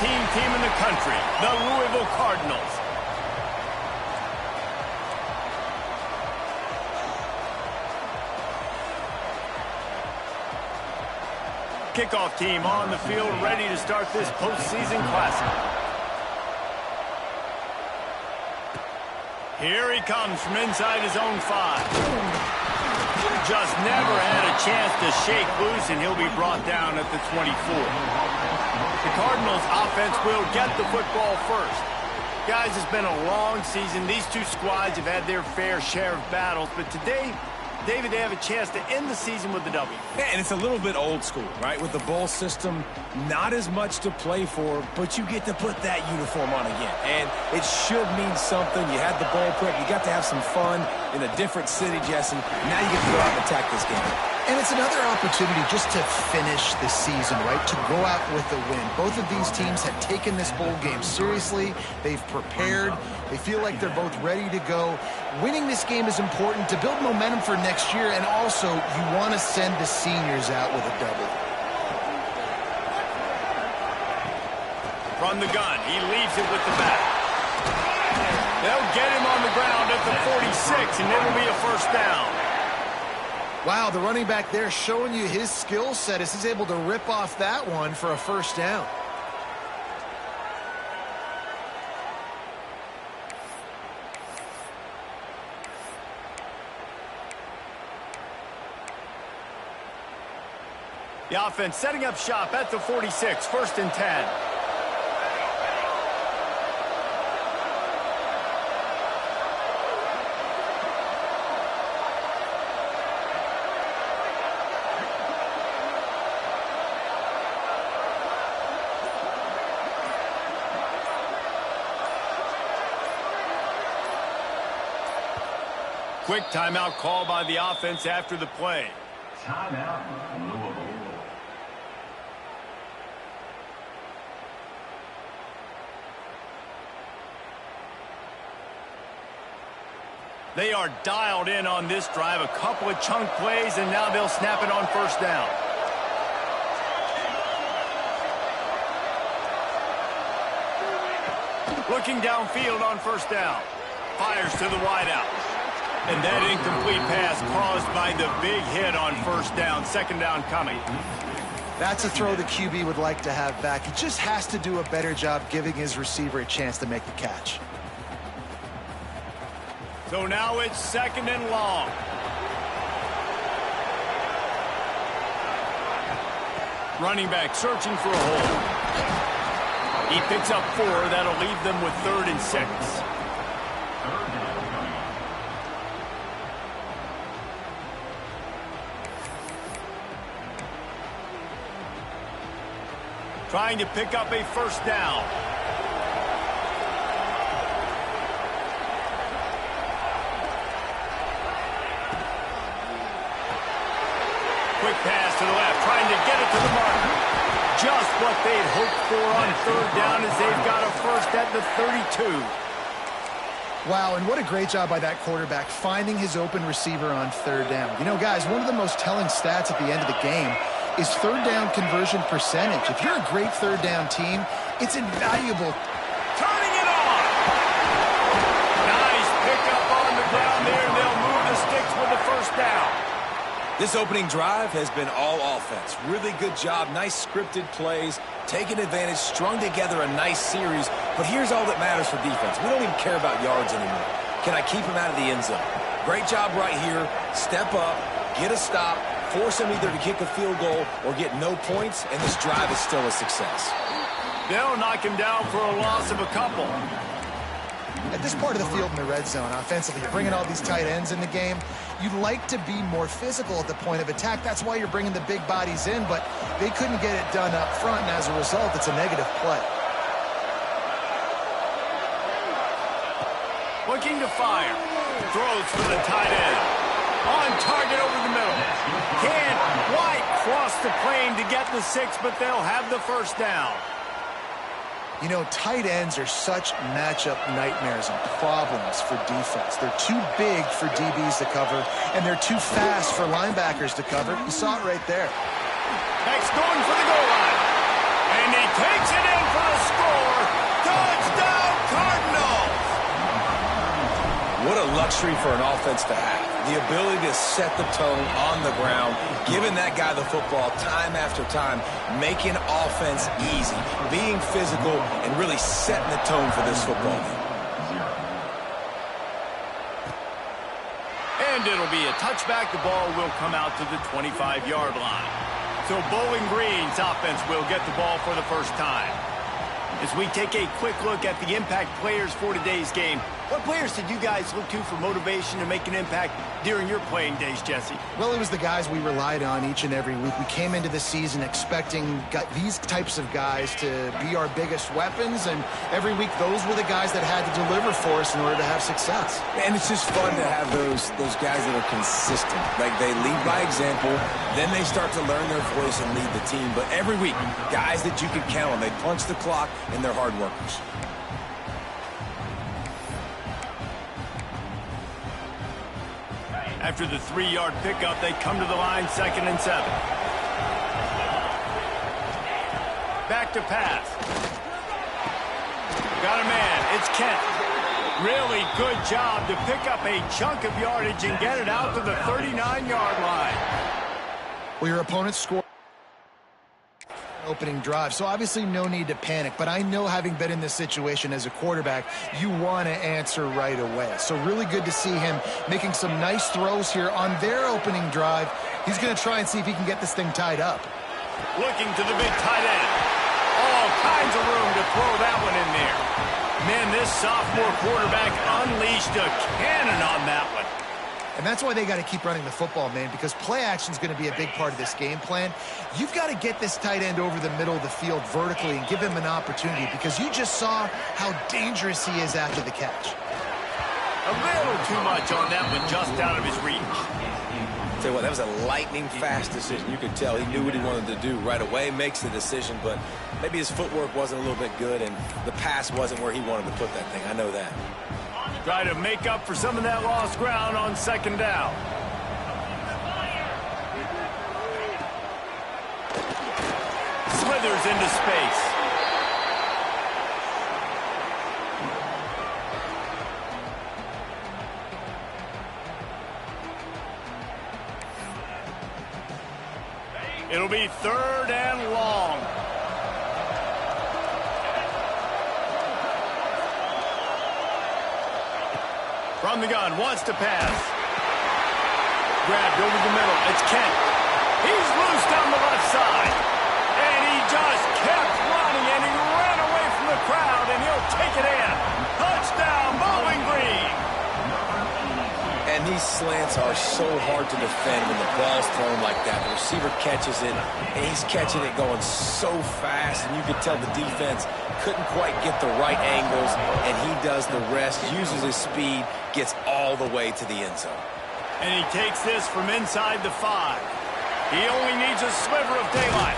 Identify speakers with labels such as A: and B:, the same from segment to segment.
A: team in the country, the Louisville Cardinals. Kickoff team on the field, ready to start this postseason classic. Here he comes from inside his own 5. Just never had a chance to shake loose, and he'll be brought down at the 24. The Cardinals offense will get the football first. Guys, it's been a long season. These two squads have had their fair share of battles, but today, David, they have a chance to end the season with a W.
B: Yeah, and it's a little bit old school, right? With the bowl system, not as much to play for, but you get to put that uniform on again. And it should mean something. You had the bowl prep. You got to have some fun in a different city, Jesse. Now you get to go out and attack this game.
C: And it's another opportunity just to finish the season, right? To go out with a win. Both of these teams have taken this bowl game seriously. They've prepared. They feel like they're both ready to go. Winning this game is important to build momentum for next year, and also you want to send the seniors out with a W.
A: From the gun, he leaves it with the back. They'll get him on the ground at the 46, and it'll be a first down.
C: Wow, the running back there showing you his skill set as he's able to rip off that one for a first down.
A: The offense setting up shop at the 46, 1st and 10. Quick timeout call by the offense after the play.
D: Timeout, Louisville.
A: They are dialed in on this drive. A couple of chunk plays, and now they'll snap it on first down. Looking downfield on first down. Fires to the wideout. And that incomplete pass caused by the big hit on first down. 2nd down coming.
C: That's a throw the QB would like to have back. He just has to do a better job giving his receiver a chance to make the catch.
A: So now it's 2nd and long. Running back searching for a hole. He picks up 4. That'll leave them with 3rd and 6. Trying to pick up a first down. Quick pass to the left, trying to get it to the mark. Just what they'd hoped for on 3rd down as they've got a first at the 32.
C: Wow, and what a great job by that quarterback finding his open receiver on 3rd down. You know, guys, one of the most telling stats at the end of the game is 3rd down conversion percentage. If you're a great 3rd down team, it's invaluable.
A: Turning it on! Nice pickup on the ground there, and they'll move the sticks with the first down.
B: This opening drive has been all offense. Really good job, nice scripted plays, taking advantage, strung together a nice series. But here's all that matters for defense. We don't even care about yards anymore. Can I keep him out of the end zone? Great job right here. Step up, get a stop, force him either to kick a field goal or get no points, and this drive is still a success.
A: They'll knock him down for a loss of a couple.
C: At this part of the field in the red zone, offensively, you're bringing all these tight ends in the game. You'd like to be more physical at the point of attack. That's why you're bringing the big bodies in, but they couldn't get it done up front, and as a result, it's a negative play.
A: Looking to fire. Throws for the tight end. On target over the middle. Can't quite cross the plane to get the 6, but they'll have the first down.
C: You know, tight ends are such matchup nightmares and problems for defense. They're too big for DBs to cover, and they're too fast for linebackers to cover. You saw it right there.
A: Next going for the goal line. And he takes it in for a score.
B: luxury for an offense to have. The ability to set the tone on the ground, giving that guy the football time after time, making offense easy, being physical, and really setting the tone for this football game.
A: And it'll be a touchback. The ball will come out to the 25-yard line. So Bowling Green's offense will get the ball for the first time. As we take a quick look at the impact players for today's game, what players did you guys look to for motivation to make an impact during your playing days, Jesse?
C: Well, it was the guys we relied on each and every week. We came into the season expecting these types of guys to be our biggest weapons, and every week those were the guys that had to deliver for us in order to have success.
B: And it's just fun to have those guys that are consistent. Like, they lead by example, then they start to learn their voice and lead the team. But every week, guys that you can count on, they punch the clock, and they're hard workers.
A: After the 3-yard pickup, they come to the line, 2nd and 7. Back to pass. Got a man. It's Kent. Really good job to pick up a chunk of yardage and get it out to the 39-yard line.
C: Well, your opponent scored opening drive, so obviously no need to panic, but I know, having been in this situation as a quarterback, you want to answer right away. So really good to see him making some nice throws here on their opening drive. He's going to try and see if he can get this thing tied up.
A: Looking to the big tight end. All kinds of room to throw that one in there. Man, this sophomore quarterback unleashed a cannon on that one.
C: And that's why they got to keep running the football, man, because play action is going to be a big part of this game plan. You've got to get this tight end over the middle of the field vertically and give him an opportunity, because you just saw how dangerous he is after the catch.
A: A little too much on that one, just out of his reach.
B: Tell you what, that was a lightning-fast decision. You could tell he knew what he wanted to do right away, makes the decision, but maybe his footwork wasn't a little bit good, and the pass wasn't where he wanted to put that thing. I know that.
A: Try to make up for some of that lost ground on 2nd down. Slithers into space. It'll be 3rd and long. From the gun, wants to pass. Grabbed over the middle. It's Kent. He's loose down the left side. And he just kept running, and he ran away from the crowd, and he'll take it in. Touchdown, Bowling Green.
B: And these slants are so hard to defend when the ball's thrown like that. The receiver catches it, and he's catching it going so fast, and you could tell the defense couldn't quite get the right angles, and he does the rest, uses his speed, gets all the way to the end zone.
A: And he takes this from inside the 5. He only needs a sliver of daylight.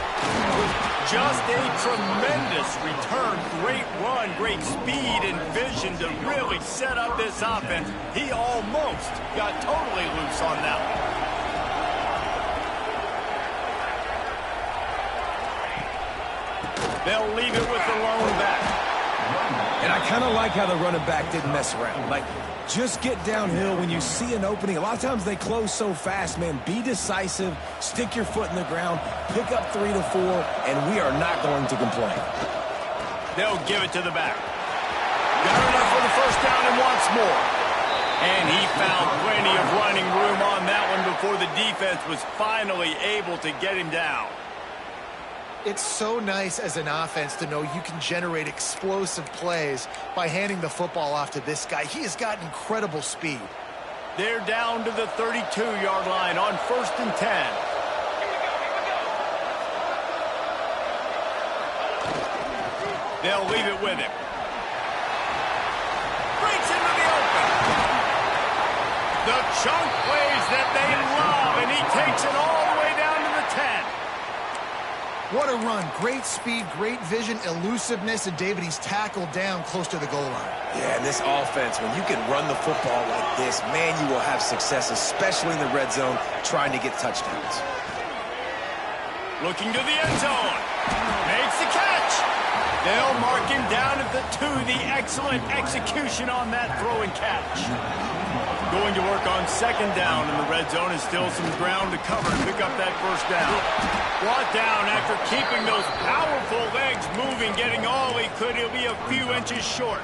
A: Just a tremendous return. Great run, great speed and vision to really set up this offense. He almost got totally loose on that one. They'll leave it with the lone back.
B: And I kind of like how the running back didn't mess around. Like, just get downhill when you see an opening. A lot of times they close so fast, man. Be decisive, stick your foot in the ground, pick up 3 to 4, and we are not going to complain.
A: They'll give it to the back. Got enough for the first down and wants more. And he found plenty of running room on that one before the defense was finally able to get him down.
C: It's so nice as an offense to know you can generate explosive plays by handing the football off to this guy. He has got incredible speed.
A: They're down to the 32-yard line on 1st and 10. They'll leave it with him. Breaks into the open. The chunk plays that they love, and he takes it all the way down to the 10.
C: What a run. Great speed, great vision, elusiveness, and David, he's tackled down close to the goal line.
B: Yeah, and this offense, when you can run the football like this, man, you will have success, especially in the red zone, trying to get touchdowns.
A: Looking to the end zone. Makes the catch. They'll mark him down at the 2. The excellent execution on that throw and catch. Going to work on second down in the red zone is still some ground to cover to pick up that first down. Brought down after keeping those powerful legs moving, getting all he could. He'll be a few inches short.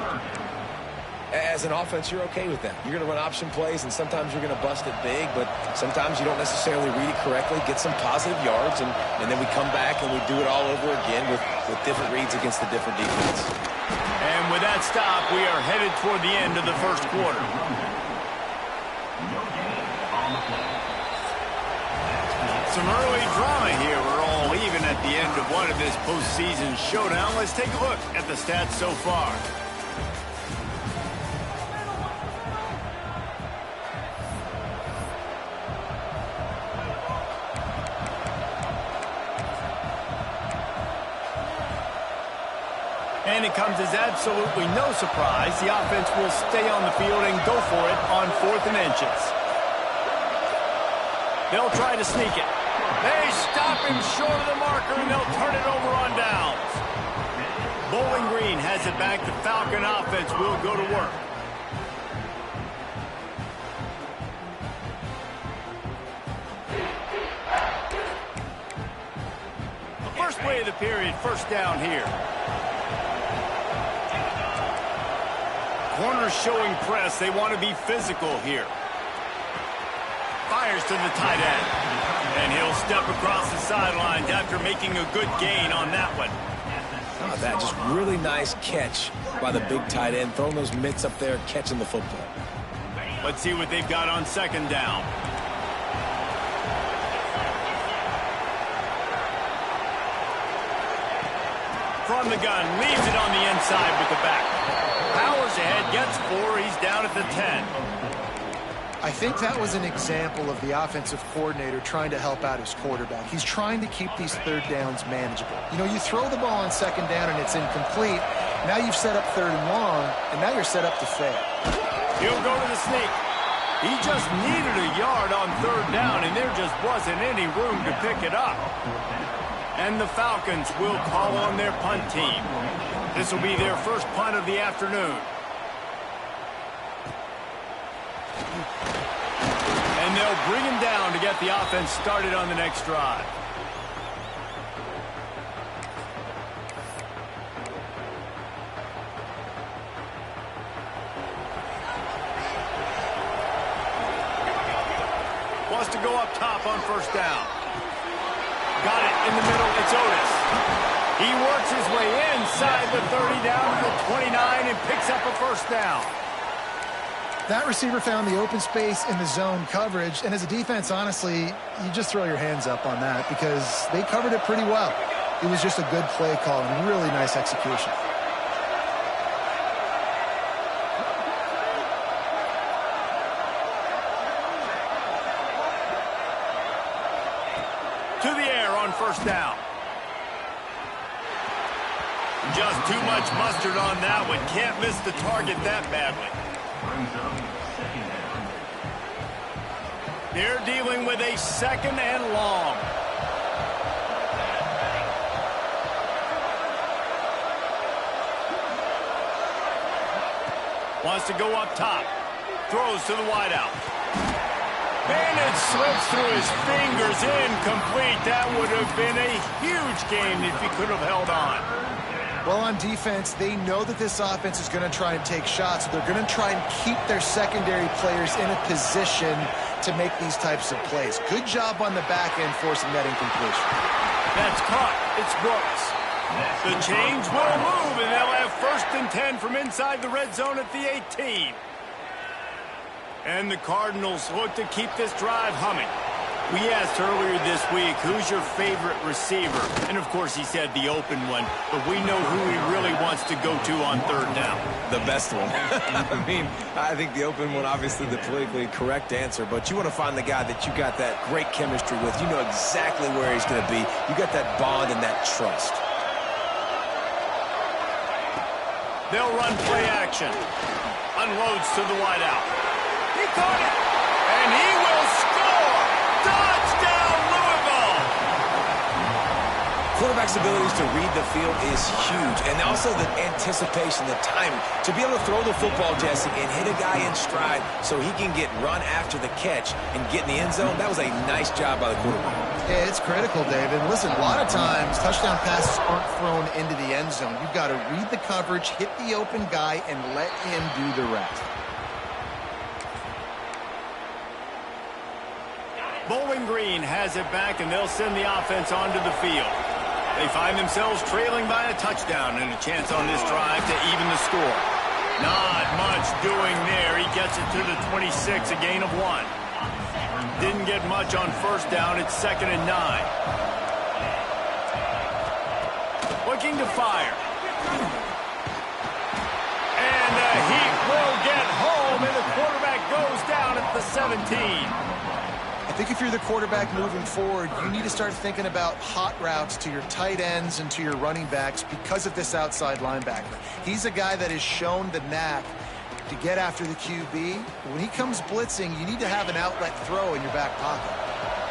B: As an offense, you're okay with that. You're going to run option plays, and sometimes you're going to bust it big, but sometimes you don't necessarily read it correctly, get some positive yards, and then we come back and we do it all over again with different reads against the different defense.
A: And with that stop, we are headed toward the end of the first quarter. Some early drama here. We're all even at the end of one of this postseason showdown. Let's take a look at the stats so far. And it comes as absolutely no surprise. The offense will stay on the field and go for it on 4th and inches. They'll try to sneak it. They stop him short of the marker, and they'll turn it over on downs. Bowling Green has it back. The Falcon offense will go to work. The first play of the period, first down here. Corners showing press. They want to be physical here. Fires to the tight end. And he'll step across the sidelines after making a good gain on that one.
B: Oh, that just really nice catch by the big tight end, throwing those mitts up there, catching the football.
A: Let's see what they've got on second down. From the gun, leaves it on the inside with the back. Powers ahead, gets 4. He's down at the 10.
C: I think that was an example of the offensive coordinator trying to help out his quarterback. He's trying to keep these third downs manageable. You know, you throw the ball on second down and it's incomplete. Now you've set up third and long, and now you're set up to fail.
A: He'll go to the sneak. He just needed a yard on third down, and there just wasn't any room to pick it up. And the Falcons will call on their punt team. This will be their first punt of the afternoon. And they'll bring him down to get the offense started on the next drive. Wants to go up top on first down. Got it in the middle. It's Otis. He works his way inside the 30 down to the 29 and picks up a first down.
C: That receiver found the open space in the zone coverage, and as a defense, honestly, you just throw your hands up on that because they covered it pretty well. It was just a good play call and really nice execution.
A: To the air on first down. Just too much mustard on that one. Can't miss the target that badly. They're dealing with a second and long. Wants to go up top. Throws to the wideout. And it slips through his fingers. Incomplete. That would have been a huge game if he could have held on.
C: Well, on defense, they know that this offense is going to try and take shots. So they're going to try and keep their secondary players in a position to make these types of plays. Good job on the back end forcing that incompletion.
A: That's caught. It's Brooks. The change will move, and they'll have first and 10 from inside the red zone at the 18. And the Cardinals look to keep this drive humming. We asked earlier this week, who's your favorite receiver? And, of course, he said the open one. But we know who he really wants to go to on third down.
B: The best one. I mean, I think the open one, obviously the politically correct answer. But you want to find the guy that you got that great chemistry with. You know exactly where he's going to be. You got that bond and that trust.
A: They'll run play action. Unloads to the wideout. He caught it. And he will score. Touchdown, Louisville!
B: quarterback's abilities to read the field is huge, and also the anticipation, the timing. To be able to throw the football, Jesse, and hit a guy in stride so he can get run after the catch and get in the end zone, that was a nice job by the quarterback.
C: Yeah, it's critical, David. Listen, a lot of times touchdown passes aren't thrown into the end zone. You've got to read the coverage, hit the open guy, and let him do the rest.
A: Bowling Green has it back, and they'll send the offense onto the field. They find themselves trailing by a touchdown and a chance on this drive to even the score. Not much doing there. He gets it to the 26, a gain of 1. Didn't get much on first down. It's 2nd and 9. Looking to fire. And he will get home, and the quarterback goes down at the 17.
C: I think if you're the quarterback moving forward, you need to start thinking about hot routes to your tight ends and to your running backs because of this outside linebacker. He's a guy that has shown the knack to get after the QB. When he comes blitzing, you need to have an outlet throw in your back pocket.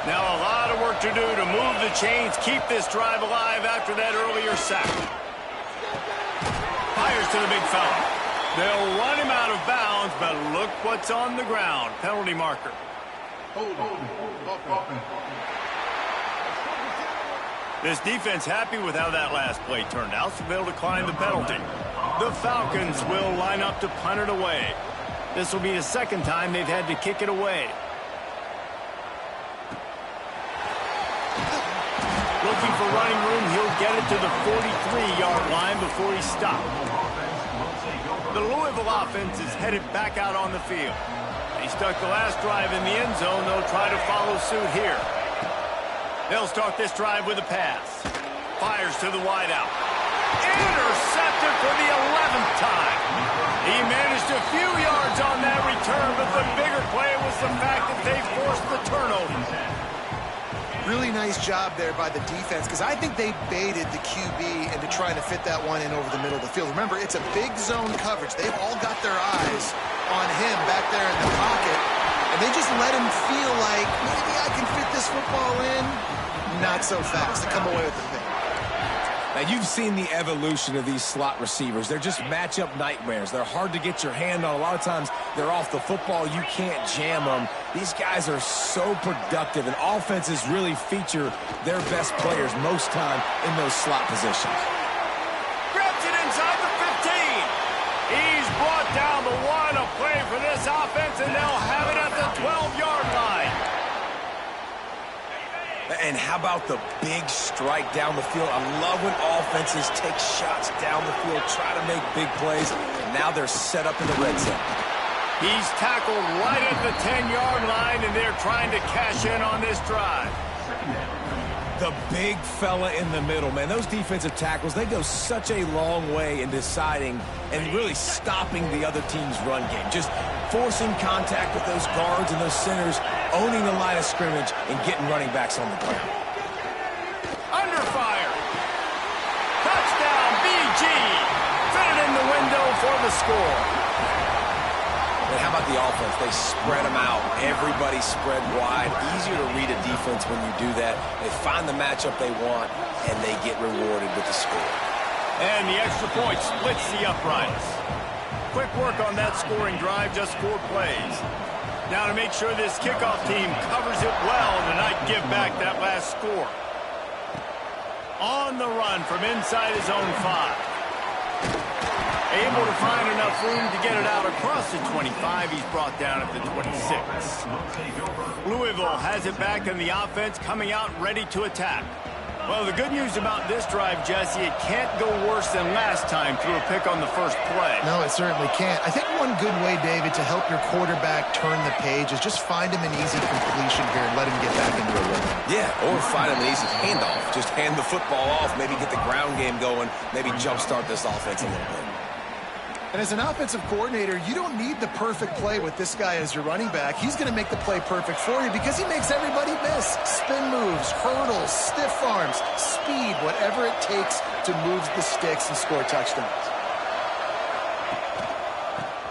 A: Now a lot of work to do to move the chains, keep this drive alive after that earlier sack. Fires to the big fella. They'll run him out of bounds, but look what's on the ground. Penalty marker. This defense happy with how that last play turned out, so they'll decline the penalty. The Falcons will line up to punt it away. This will be the second time they've had to kick it away. Looking for running room, he'll get it to the 43-yard line before he stopped. The Louisville offense is headed back out on the field. He stuck the last drive in the end zone. They'll try to follow suit here. They'll start this drive with a pass. Fires to the wideout. Intercepted for the 11th time. He managed a few yards on that return, but the bigger play was the fact that they forced the turnover.
C: Really nice job there by the defense because I think they baited the QB into trying to fit that one in over the middle of the field. Remember, it's a big zone coverage. They've all got their eyes on him back there in the pocket, and they just let him feel like, maybe I can fit this football in. Not so fast. They come away with the thing.
B: Now, you've seen the evolution of these slot receivers. They're just matchup nightmares. They're hard to get your hand on. A lot of times, they're off the football. You can't jam them. These guys are so productive, and offenses really feature their best players most time in those slot positions.
A: Grabs it inside the 15. He's brought down the 1. A play for this offense, and they'll have it at the 12-yard line.
B: And how about the big strike down the field? I love when offenses take shots down the field, try to make big plays, and now they're set up in the red zone.
A: He's tackled right at the 10-yard line, and they're trying to cash in on this drive.
B: The big fella in the middle, man. Those defensive tackles, they go such a long way in deciding and really stopping the other team's run game. Just forcing contact with those guards and those centers, owning the line of scrimmage, and getting running backs on the ground.
A: Under fire. Touchdown, BG. Fit it in the window for the score.
B: And how about the offense? They spread them out. Everybody spread wide. Easier to read a defense when you do that. They find the matchup they want, and they get rewarded with the score.
A: And the extra point splits the uprights. Quick work on that scoring drive, just 4 plays. Now to make sure this kickoff team covers it well tonight, give back that last score. On the run from inside his own 5. Able to find enough room to get it out across the 25. He's brought down at the 26. Louisville has it back, and the offense coming out ready to attack. Well, the good news about this drive, Jesse, it can't go worse than last time through a pick on the first play.
C: No, it certainly can't. I think one good way, David, to help your quarterback turn the page is just find him an easy completion here and let him get back into a rhythm.
B: Yeah, or find him an easy handoff. Just hand the football off, maybe get the ground game going, maybe jumpstart this offense a little bit.
C: And as an offensive coordinator, you don't need the perfect play with this guy as your running back. He's going to make the play perfect for you because he makes everybody miss. Spin moves, hurdles, stiff arms, speed, whatever it takes to move the sticks and score touchdowns.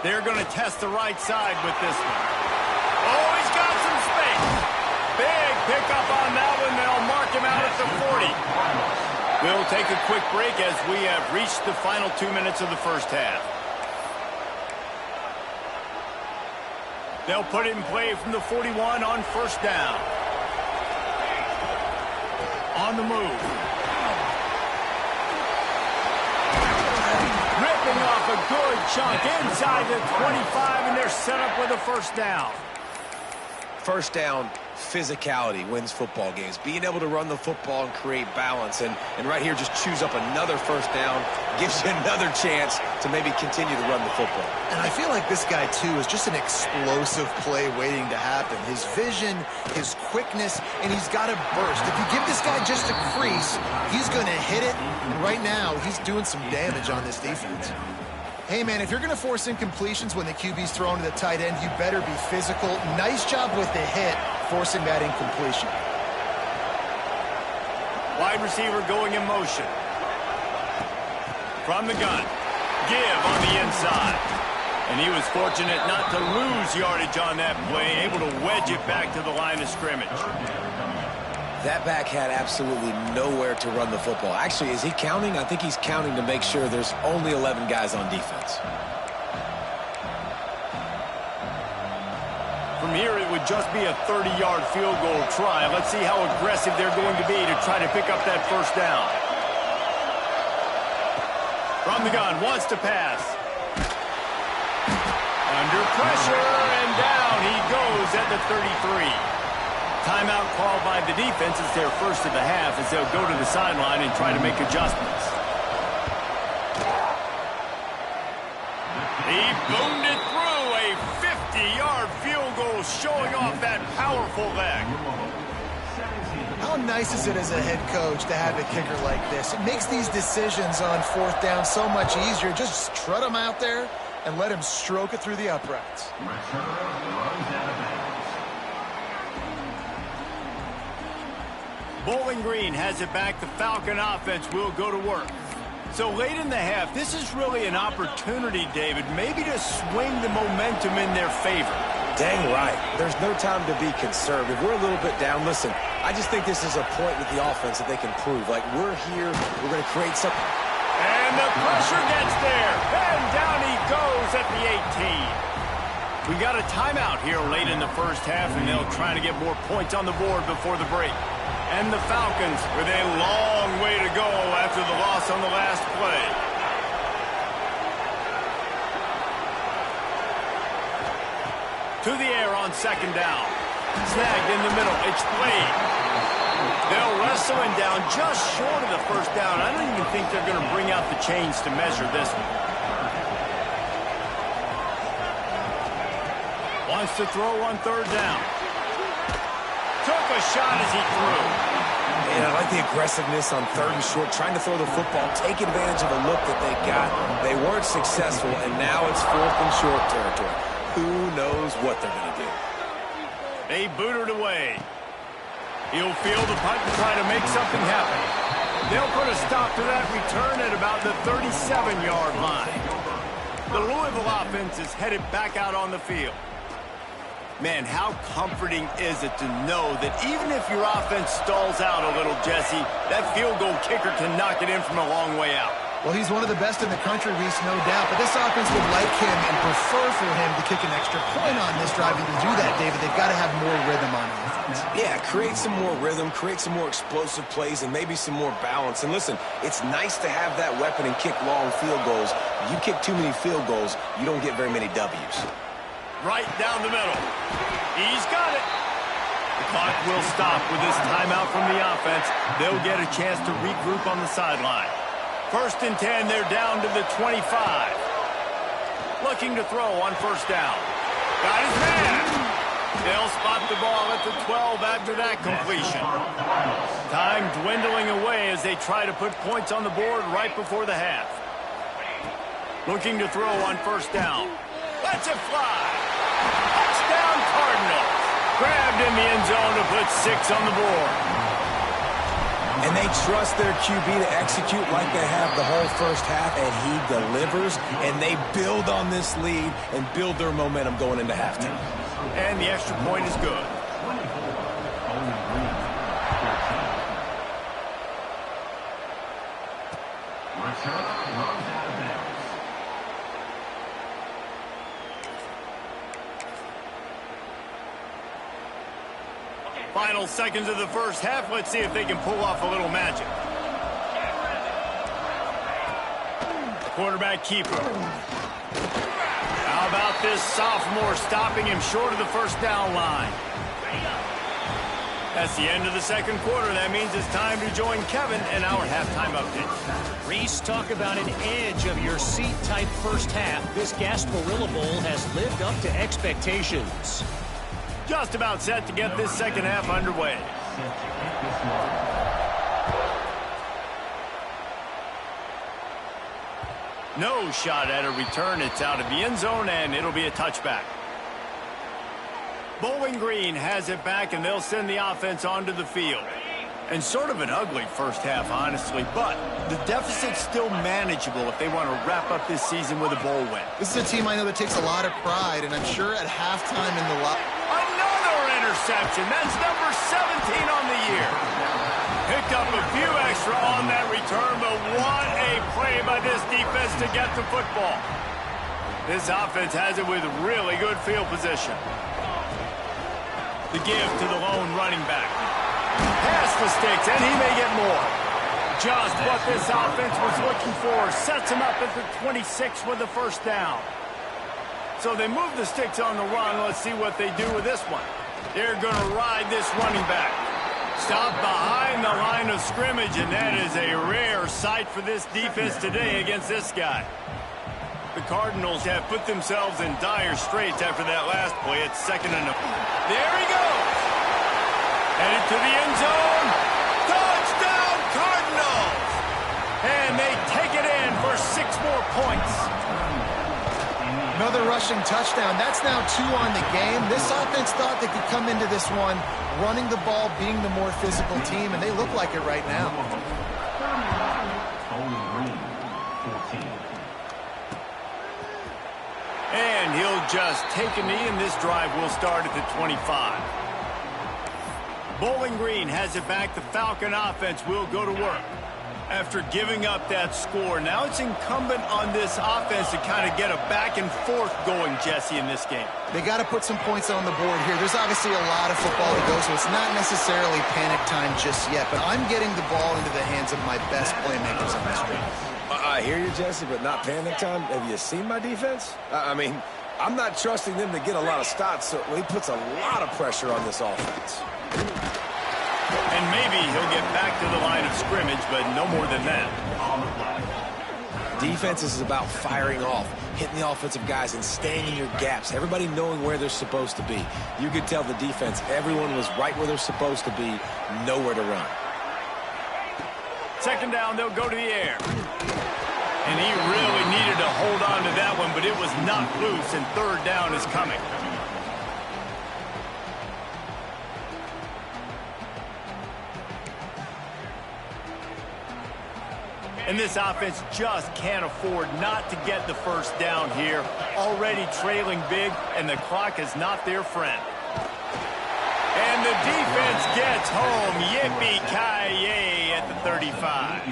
A: They're going to test the right side with this one. Oh, he's got some space. Big pickup on that one. They'll mark him out at the 40. We'll take a quick break as we have reached the final 2 minutes of the first half. They'll put it in play from the 41 on first down. On the move. Ripping off a good chunk inside the 25, and they're set up with a first down.
B: First down, physicality wins football games. Being able to run the football and create balance. And right here, just choose up another first down. Gives you another chance to maybe continue to run the football.
C: And I feel like this guy, too, is just an explosive play waiting to happen. His vision, his quickness, and he's got a burst. If you give this guy just a crease, he's going to hit it. And right now, he's doing some damage on this defense. Hey, man, if you're going to force incompletions when the QB's thrown to the tight end, you better be physical. Nice job with the hit, forcing that incompletion.
A: Wide receiver going in motion. From the gun. Give on the inside. And he was fortunate not to lose yardage on that play, able to wedge it back to the line of scrimmage.
B: That back had absolutely nowhere to run the football. Actually, is he counting? I think he's counting to make sure there's only 11 guys on defense.
A: From here, it would just be a 30-yard field goal try. Let's see how aggressive they're going to be to try to pick up that first down. From the gun, wants to pass. Under pressure, and down he goes at the 33. Timeout called by the defense. It's their first of the half as they'll go to the sideline and try to make adjustments. He boomed it through a 50-yard field goal, showing off that powerful leg.
C: How nice is it as a head coach to have a kicker like this? It makes these decisions on fourth down so much easier. Just strut him out there and let him stroke it through the uprights.
A: Bowling Green has it back. The Falcon offense will go to work. So late in the half, this is really an opportunity, David, maybe to swing the momentum in their favor.
B: Dang right. There's no time to be conservative. We're a little bit down. Listen, I just think this is a point with the offense that they can prove. Like, we're here. We're going to create something.
A: And the pressure gets there. And down he goes at the 18. We got a timeout here late in the first half, and they'll try to get more points on the board before the break. And the Falcons with a long way to go after the loss on the last play. To the air on second down. Snagged in the middle. It's played. They'll wrestle him down just short of the first down. I don't even think they're going to bring out the chains to measure this one. Wants to throw on third down. Took a shot as he threw.
B: And I like the aggressiveness on third and short, trying to throw the football, take advantage of a look that they got. They weren't successful, and now it's fourth and short territory. Who knows what they're going to do?
A: They boot it away. He'll field the punt and try to make something happen. They'll put a stop to that return at about the 37-yard line. The Louisville offense is headed back out on the field. Man, how comforting is it to know that even if your offense stalls out a little, Jesse, that field goal kicker can knock it in from a long way out.
C: Well, he's one of the best in the country, Reese, no doubt. But this offense would like him and prefer for him to kick an extra point on this drive. And to do that, David, they've got to have more rhythm on offense.
B: Yeah, create some more rhythm, create some more explosive plays, and maybe some more balance. And listen, it's nice to have that weapon and kick long field goals. You kick too many field goals, you don't get very many W's.
A: Right down the middle. He's got it. The clock will stop with this timeout from the offense. They'll get a chance to regroup on the sideline. First and 10, they're down to the 25. Looking to throw on first down. Got his man. They'll spot the ball at the 12 after that completion. Time dwindling away as they try to put points on the board right before the half. Looking to throw on first down. Lets it fly. Touchdown Cardinals. Grabbed in the end zone to put 6 on the board.
B: And they trust their QB to execute like they have the whole first half, and he delivers, and they build on this lead and build their momentum going into halftime.
A: And the extra point is good. Final seconds of the first half. Let's see if they can pull off a little magic. Quarterback keeper. How about this sophomore stopping him short of the first down line? That's the end of the second quarter. That means it's time to join Kevin in our halftime update.
E: Reese, talk about an edge of your seat type first half. This Gasparilla Bowl has lived up to expectations.
A: Just about set to get this second half underway. No shot at a return. It's out of the end zone, and it'll be a touchback. Bowling Green has it back, and they'll send the offense onto the field. And sort of an ugly first half, honestly, but the deficit's still manageable if they want to wrap up this season with a bowl win.
C: This is a team I know that takes a lot of pride, and I'm sure at halftime in the
A: Another interception. That's number 17 on the year. Picked up a few extra on that return, but what a play by this defense to get the football. This offense has it with really good field position. The give to the lone running back. Pass the sticks, and he may get more. Just what this offense was looking for. Sets him up at the 26 with the first down. So they move the sticks on the run. Let's see what they do with this one. They're going to ride this running back. Stop behind the line of scrimmage, and that is a rare sight for this defense today against this guy. The Cardinals have put themselves in dire straits after that last play. It's second and there he goes. Headed to the end zone. Touchdown, Cardinals. And they take it in for 6 more points.
C: Another rushing touchdown. That's now 2 on the game. This offense thought they could come into this one running the ball, being the more physical team, and they look like it right now.
A: And he'll just take a knee, and this drive will start at the 25. Bowling Green has it back. The Falcon offense will go to work. After giving up that score, now it's incumbent on this offense to kind of get a back and forth going, Jesse, in this game.
C: They got to put some points on the board here. There's obviously a lot of football to go, so it's not necessarily panic time just yet, but I'm getting the ball into the hands of my best playmakers on this drive.
B: I hear you, Jesse, but not panic time. Have you seen my defense? I mean, I'm not trusting them to get a lot of stops, so he puts a lot of pressure on this offense.
A: And maybe he'll get back to the line of scrimmage, but no more than that.
B: Defense is about firing off, hitting the offensive guys and staying in your gaps, everybody knowing where they're supposed to be. You could tell the defense, everyone was right where they're supposed to be, nowhere to run.
A: Second down, they'll go to the air. And he really needed to hold on to that one, but it was knocked loose, and third down is coming. And this offense just can't afford not to get the first down here. Already trailing big, and the clock is not their friend. And the defense gets home. Yippee-ki-yay at the 35.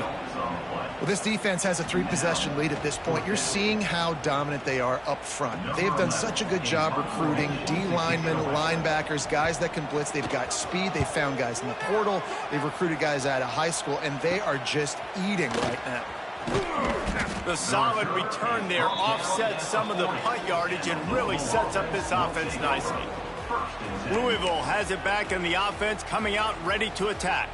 C: Well, this defense has a 3-possession lead at this point. You're seeing how dominant they are up front. They've done such a good job recruiting D-linemen, linebackers, guys that can blitz. They've got speed. They've found guys in the portal. They've recruited guys out of high school, and they are just eating right now.
A: The solid return there offsets some of the punt yardage and really sets up this offense nicely. Louisville has it back in the offense, coming out ready to attack.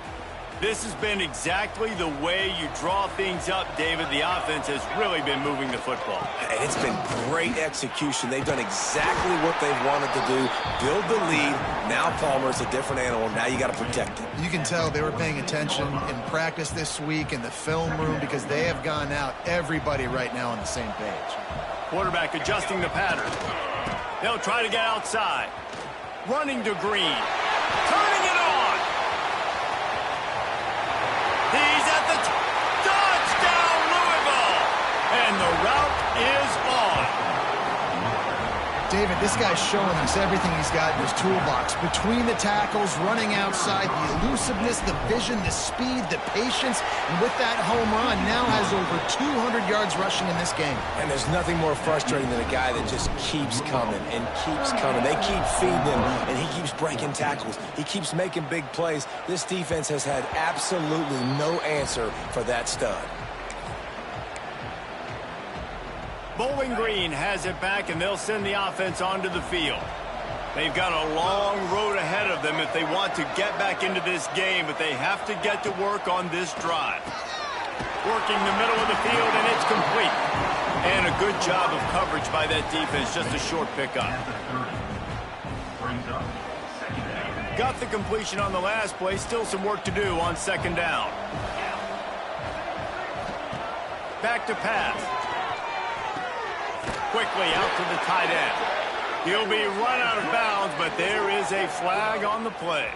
A: This has been exactly the way you draw things up, David. The offense has really been moving the football.
B: And it's been great execution. They've done exactly what they've wanted to do. Build the lead. Now Palmer's a different animal. Now you got to protect it.
C: You can tell they were paying attention in practice this week in the film room because they have gone out, everybody right now on the same page.
A: Quarterback adjusting the pattern. They'll try to get outside. Running to Green. Turning it on. He's at the touchdown, Louisville. And the route is on.
C: David, this guy's showing us everything he's got in his toolbox. Between the tackles, running outside, the elusiveness, the vision, the speed, the patience, and with that home run, now has over 200 yards rushing in this game.
B: And there's nothing more frustrating than a guy that just keeps coming and keeps coming. They keep feeding him, and he keeps breaking tackles. He keeps making big plays. This defense has had absolutely no answer for that stud.
A: Bowling Green has it back, and they'll send the offense onto the field. They've got a long road ahead of them if they want to get back into this game, but they have to get to work on this drive. Working the middle of the field, and it's complete. And a good job of coverage by that defense, just a short pickup. Got the completion on the last play, still some work to do on second down. Back to pass. Quickly out to the tight end. He'll be run out of bounds, but there is a flag on the play.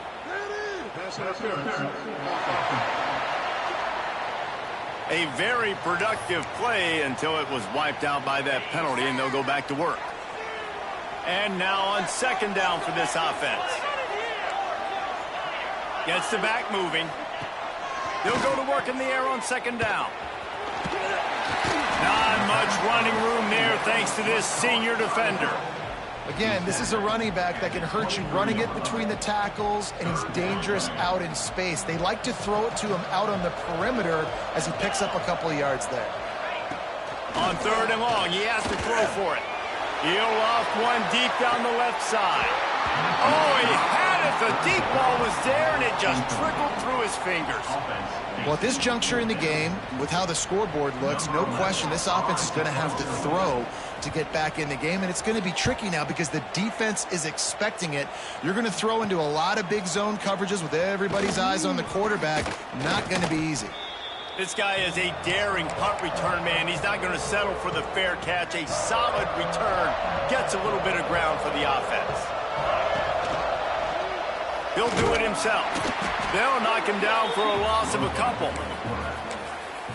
A: A very productive play until it was wiped out by that penalty, and they'll go back to work. And now on second down for this offense. Gets the back moving. They'll go to work in the air on second down. Not much running room there thanks to this senior defender.
C: Again, this is a running back that can hurt you running it between the tackles, and he's dangerous out in space. They like to throw it to him out on the perimeter as he picks up a couple of yards there.
A: On third and long, he has to throw for it. He'll loft one deep down the left side. Oh, he had it. The deep ball was there, and it just trickled through his fingers.
C: Well, at this juncture in the game, with how the scoreboard looks, no question this offense is going to have to throw to get back in the game, and it's going to be tricky now because the defense is expecting it. You're going to throw into a lot of big zone coverages with everybody's eyes on the quarterback. Not going to be easy.
A: This guy is a daring punt return man. He's not going to settle for the fair catch. A solid return gets a little bit of ground for the offense. He'll do it himself. They'll knock him down for a loss of a couple.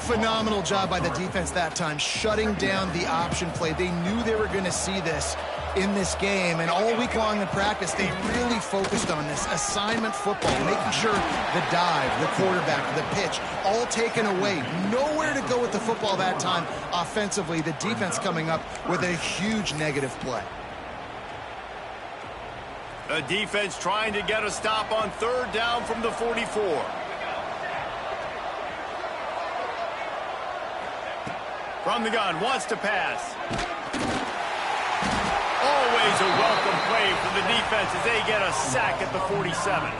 C: Phenomenal job by the defense that time, shutting down the option play. They knew they were going to see this in this game, and all week long in practice, they really focused on this assignment football, making sure the dive, the quarterback, the pitch, all taken away. Nowhere to go with the football that time offensively. The defense coming up with a huge negative play.
A: The defense trying to get a stop on third down from the 44. From the gun, wants to pass. Always a welcome play for the defense as they get a sack at the 47.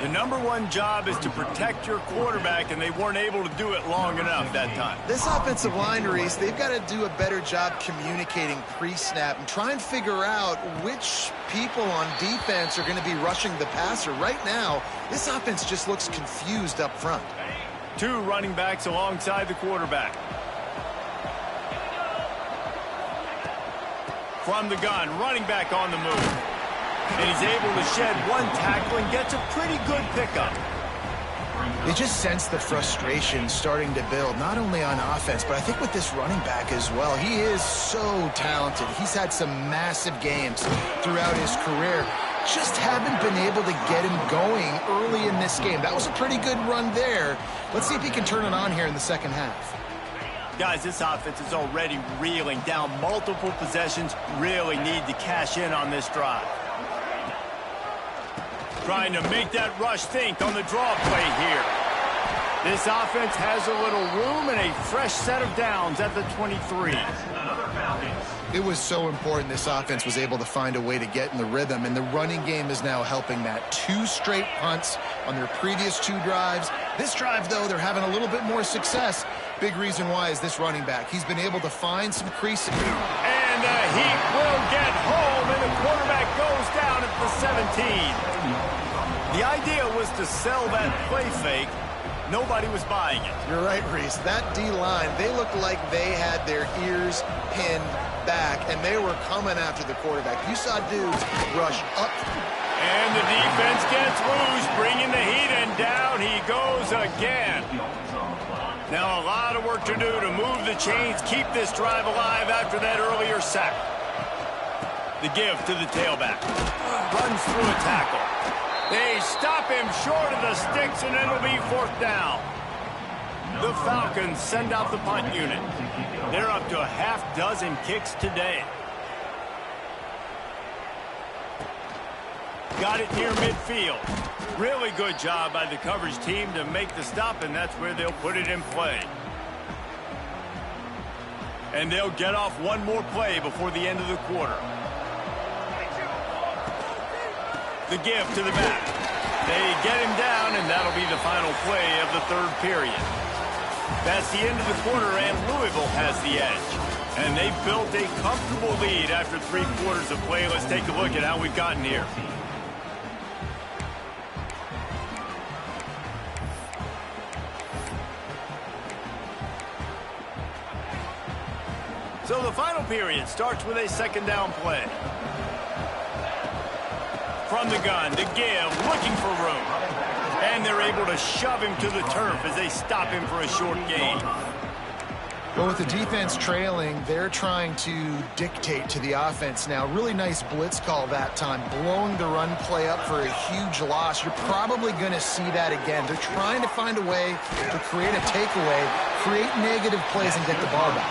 A: The number one job is to protect your quarterback, and they weren't able to do it long enough that time.
C: This offensive line, Reese, they've got to do a better job communicating pre-snap and try and figure out which people on defense are going to be rushing the passer. Right now, this offense just looks confused up front.
A: Two running backs alongside the quarterback. From the gun, running back on the move. And he's able to shed one tackle and gets a pretty good pickup.
C: You just sense the frustration starting to build, not only on offense, but I think with this running back as well. He is so talented. He's had some massive games throughout his career. Just haven't been able to get him going early in this game. That was a pretty good run there. Let's see if he can turn it on here in the second half.
A: Guys, this offense is already reeling down multiple possessions. Really need to cash in on this drive. Trying to make that rush think on the draw play here. This offense has a little room and a fresh set of downs at the 23.
C: It was so important this offense was able to find a way to get in the rhythm, and the running game is now helping that. 2 straight punts on their previous 2 drives. This drive, though, they're having a little bit more success. Big reason why is this running back. He's been able to find some creasing.
A: And the heat will get home, and the quarterback goes down at the 17. The idea was to sell that play fake. Nobody was buying it.
C: You're right, Reese. That D-line, they looked like they had their ears pinned back, and they were coming after the quarterback. You saw dudes rush up.
A: And the defense gets loose, bringing the heat, and down he goes again. Now a lot of work to do to move the chains, keep this drive alive after that earlier sack. The give to the tailback. Runs through a tackle. They stop him short of the sticks, and it'll be 4th down. The Falcons send out the punt unit. They're up to a half-dozen kicks today. Got it near midfield. Really good job by the coverage team to make the stop, and that's where they'll put it in play. And they'll get off one more play before the end of the quarter. The give to the back. They get him down, and that'll be the final play of the 3rd period. That's the end of the quarter, and Louisville has the edge. And they've built a comfortable lead after 3 quarters of play. Let's take a look at how we've gotten here. So the final period starts with a 2nd down play. From the gun, the give, looking for room. And they're able to shove him to the turf as they stop him for a short gain.
C: Well, with the defense trailing, they're trying to dictate to the offense now. Really nice blitz call that time, blowing the run play up for a huge loss. You're probably going to see that again. They're trying to find a way to create a takeaway, create negative plays, and get the ball back.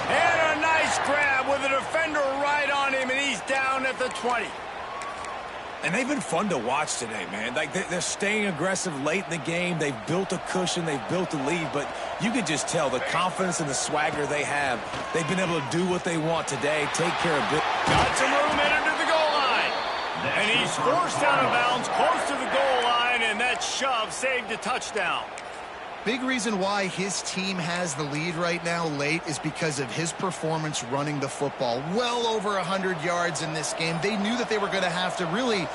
A: And a nice grab with a defender right on him, and he's down at the 20.
B: And they've been fun to watch today, man. Like, they're staying aggressive late in the game. They've built a cushion. They've built a lead. But you can just tell the confidence and the swagger they have. They've been able to do what they want today, take care of it.
A: Got some room headed to the goal line. And he's forced out of bounds close to the goal line, and that shove saved a touchdown.
C: Big reason why his team has the lead right now late is because of his performance running the football. Well over 100 yards in this game. They knew that they were going to have to really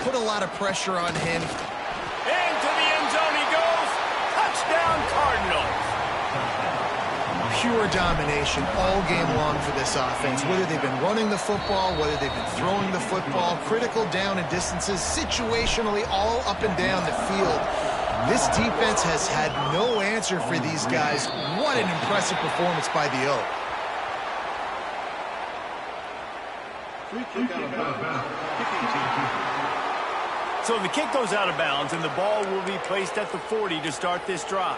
C: put a lot of pressure on him.
A: Into the end zone he goes. Touchdown, Cardinals.
C: Pure domination all game long for this offense. Whether they've been running the football, whether they've been throwing the football, critical down and distances, situationally all up and down the field. This defense has had no answer for these guys. What an impressive performance by the O.
A: So the kick goes out of bounds, and the ball will be placed at the 40 to start this drive.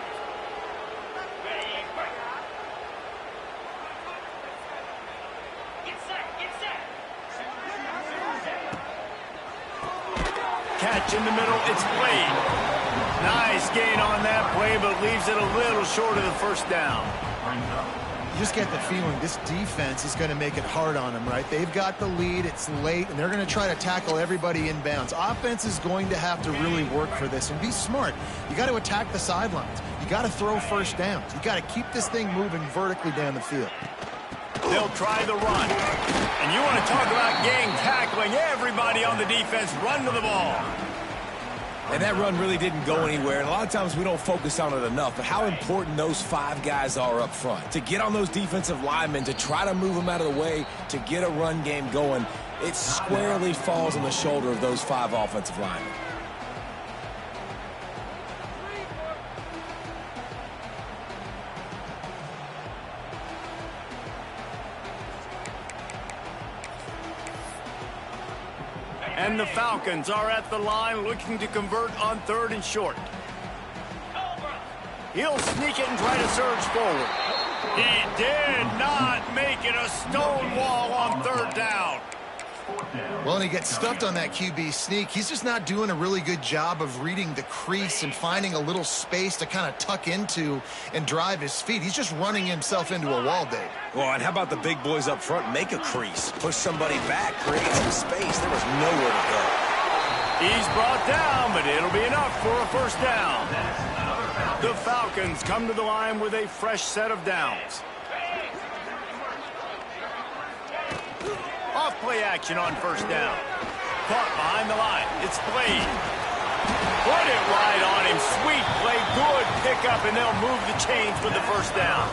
A: Catch in the middle, it's played. Nice gain on that play, but leaves it a little short of the 1st down.
C: You just get the feeling this defense is going to make it hard on them, right? They've got the lead, it's late, and they're going to try to tackle everybody inbounds. Offense is going to have to really work for this and be smart. You got to attack the sidelines. You got to throw 1st downs. You got to keep this thing moving vertically down the field.
A: They'll try the run. And you want to talk about gang tackling. Everybody on the defense run to the ball.
B: And that run really didn't go anywhere. And a lot of times we don't focus on it enough. But how important those 5 guys are up front. To get on those defensive linemen, to try to move them out of the way, to get a run game going, it squarely falls on the shoulder of those 5 offensive linemen.
A: And the Falcons are at the line looking to convert on 3rd and short. He'll sneak it and try to surge forward. He did not make it a stone wall on 3rd down.
C: Well, and he gets stuffed on that QB sneak. He's just not doing a really good job of reading the crease and finding a little space to kind of tuck into and drive his feet. He's just running himself into a wall, Dave.
B: Well, and how about the big boys up front? Make a crease. Push somebody back. Create some space. There was nowhere to go.
A: He's brought down, but it'll be enough for a 1st down. The Falcons come to the line with a fresh set of downs. Off play action on 1st down. Caught behind the line. It's played. Put it right on him. Sweet play. Good pickup, and they'll move the chains with the 1st down.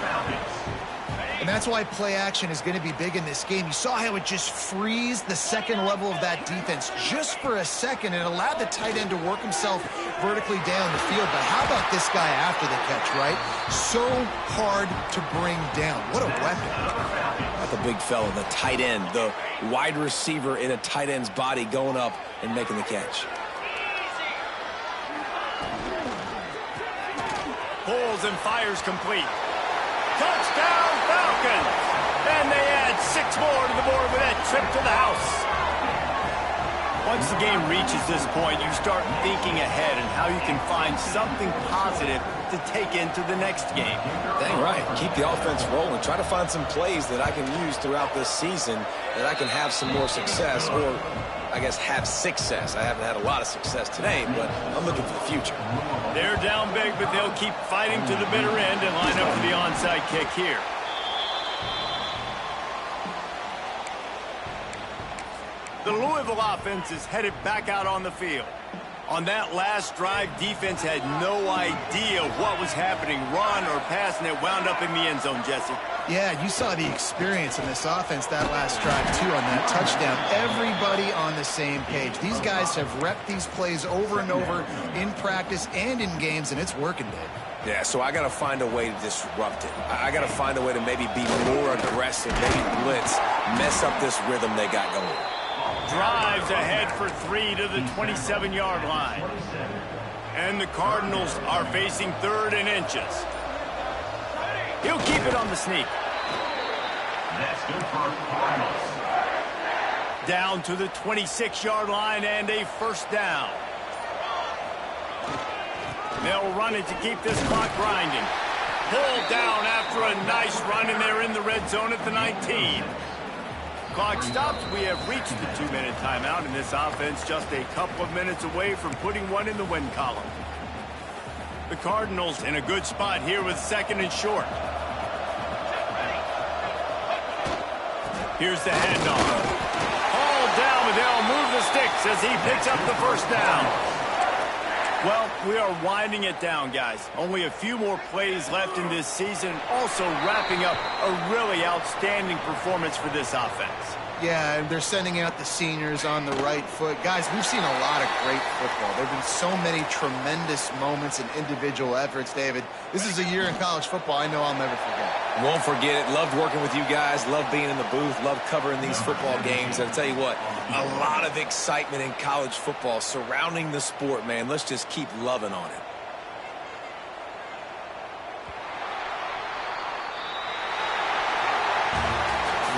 C: And that's why play action is going to be big in this game. You saw how it just freezed the 2nd level of that defense just for a second and allowed the tight end to work himself vertically down the field. But how about this guy after the catch, right? So hard to bring down. What a weapon.
B: the big fella, the tight end, the wide receiver in a tight end's body going up and making the catch.
A: Pulls and fires complete. Touchdown Falcons! And they add 6 more to the board with that trip to the house. Once the game reaches this point, you start thinking ahead and how you can find something positive to take into the next game.
B: Dang right. Keep the offense rolling. Try to find some plays that I can use throughout this season that I can have some more success, or I guess have success. I haven't had a lot of success today, but I'm looking for the future.
A: They're down big, but they'll keep fighting to the bitter end and line up for the onside kick here. The Louisville offense is headed back out on the field. On that last drive, defense had no idea what was happening, run or pass, and it wound up in the end zone, Jesse.
C: Yeah, you saw the experience in this offense that last drive, too, on that touchdown. Everybody on the same page. These guys have repped these plays over and over in practice and in games, and it's working, Dave.
B: Yeah, so I got to find a way to disrupt it. I got to find a way to maybe be more aggressive, maybe blitz, mess up this rhythm they got going.
A: Drives ahead for 3 to the 27-yard line. And the Cardinals are facing 3rd and inches. He'll keep it on the sneak.
D: That's good for Cardinals.
A: Down to the 26-yard line and a first down. They'll run it to keep this clock grinding. Pulled down after a nice run, and they're in the red zone at the 19. Clock stops. We have reached the 2-minute timeout, and this offense just a couple of minutes away from putting one in the win column. The Cardinals in a good spot here with 2nd and short. Here's the handoff. All down, but they'll move the sticks as he picks up the first down. Well, we are winding it down, guys. Only a few more plays left in this season, also wrapping up a really outstanding performance for this offense.
C: Yeah, and they're sending out the seniors on the right foot. Guys, we've seen a lot of great football. There have been so many tremendous moments and individual efforts, David. This is a year in college football I know I'll never forget.
B: Won't forget it. Loved working with you guys. Loved being in the booth. Loved covering these football games. And I'll tell you what, a lot of excitement in college football surrounding the sport, man. Let's just keep loving on it.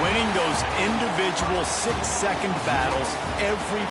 A: Winning those individual 6-second battles every